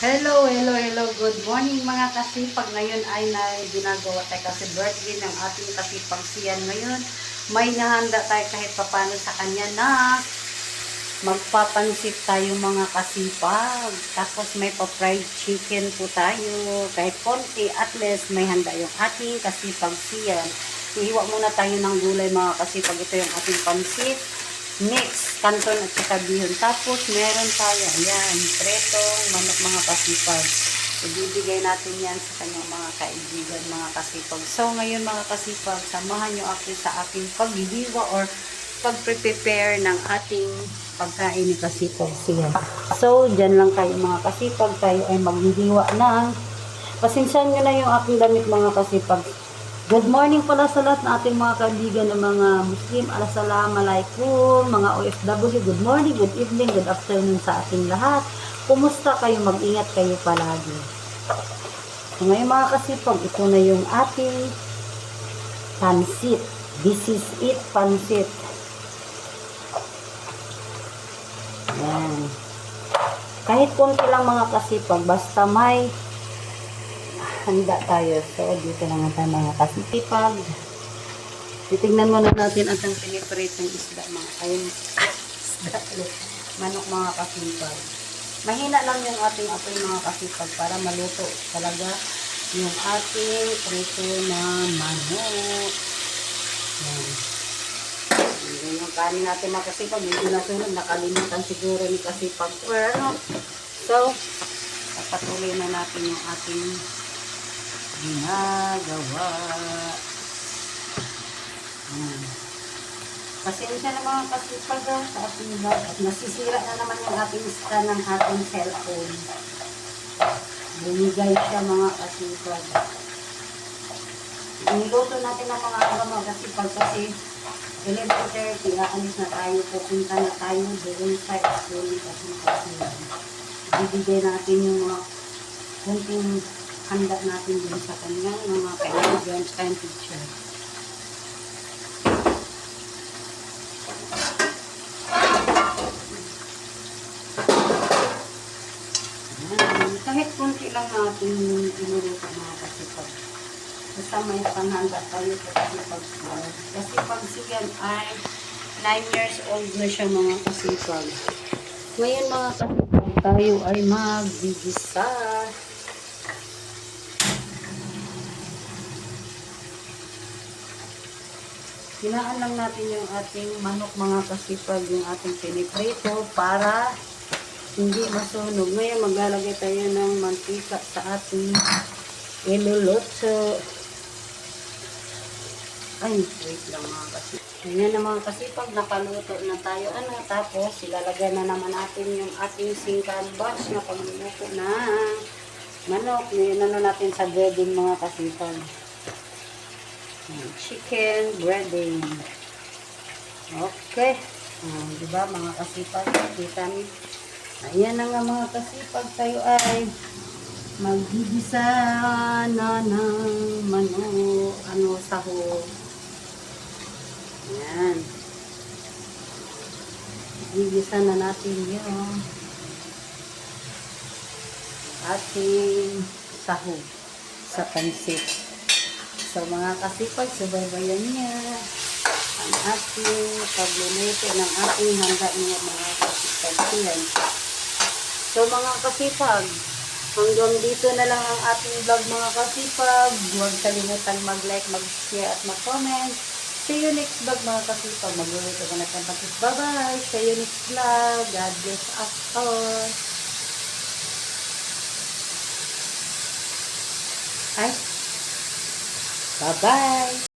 Hello, hello, hello. Good morning mga kasipag. Ngayon ay ginagawa tayo kasi birthday ng ating kasipag siyan. Ngayon, may nahanda tayo kahit papano sa kanya na magpapansit tayo mga kasipag. Tapos may pa-fried chicken po tayo. Kahit konti, at least may handa yung ating kasipag siyan. Ihiwa muna tayo ng gulay mga kasipag. Ito yung ating pansit. Mix, kanton at saka bihon. Tapos, meron tayo, ayan, pretong manok mga kasipag. Ibibigay natin yan sa kanyang mga kaibigan, mga kasipag. So, ngayon mga kasipag, samahan nyo ako sa aking paghihiwa or pag-prepare ng ating pagkain ni kasipag siya. So, dyan lang kayo mga kasipag. Tayo ay maghihiwa ng, pasensyahan nyo na yung aking damit mga kasipag. Good morning pala sa lahat ng ating mga kaibigan ng mga Muslim. Assalamualaikum, mga OFW. Good morning, good evening, good afternoon sa ating lahat. Kumusta kayo? Mag-ingat kayo palagi. So, ngayon mga kasipag, ito na yung ating pansit. This is it, pansit. Ayan. Kahit konti lang mga kasipag, basta may handa tayo. So, dito lang tayo mga kasipag. Titignan muna natin ang piniprate ng isda mga manok mga kasipag. Mahina lang yung ating apoy mga kasipag para maluto talaga yung ating prito na manok. Yan. Yan yung kanin natin mga kasipag. Medyo nasunod, nakalimutan siguro ni kasipag. So, papatuloy na natin yung ating ginagawa. Pasensya na mga kasipag sa ating vlog at nasisira na naman yung ating stand ng ating cellphone. Bumigay siya mga kasipag. Niluto natin ang mga mga kasipag kasi 11:30 aalis na tayo, pupunta na tayo doon sa school kasi ibibigay natin yung mga kunting handa natin din sa kanyang mga kaibigan sa teacher. Kahit kunti lang natin inuluto mga kasipag. Basta may panghanda tayo kasi pag siyan ay 9 years old na siya mga kasipag. Ngayon mga kasipag, tayo ay magbibisa. Hinaan lang natin yung ating manok mga kasipag, yung ating piniprito para hindi masunog. Ngayon maglalagay tayo ng mantika sa ating iluluto. Ay, wait lang mga kasipag. Ayan na mga kasipag, nakaluto na tayo. Tapos ilalagay na naman natin yung ating singkan batch na pagluluto na manok. Ngayon natin sa breading mga kasipag. Chicken breading. Okay. Diba mga kasipag? Kita niyo. Ayan na nga mga kasipag. Tayo ay magbibisa na ng manok. Sahog. Ayan. Bibisa na natin yung ating sahog sa pansit. So mga kasipag, subaybayan niya ang ating pagluluto ng ating handa niya mga kasipag. So mga kasipag, hanggang dito na lang ang ating vlog mga kasipag. Huwag kalimutan mag-like, mag-share at mag-comment. See you next vlog mga kasipag. Magluluto ko na ng pansit. Bye-bye! See you next vlog. God bless us all. Ay! Bye-bye!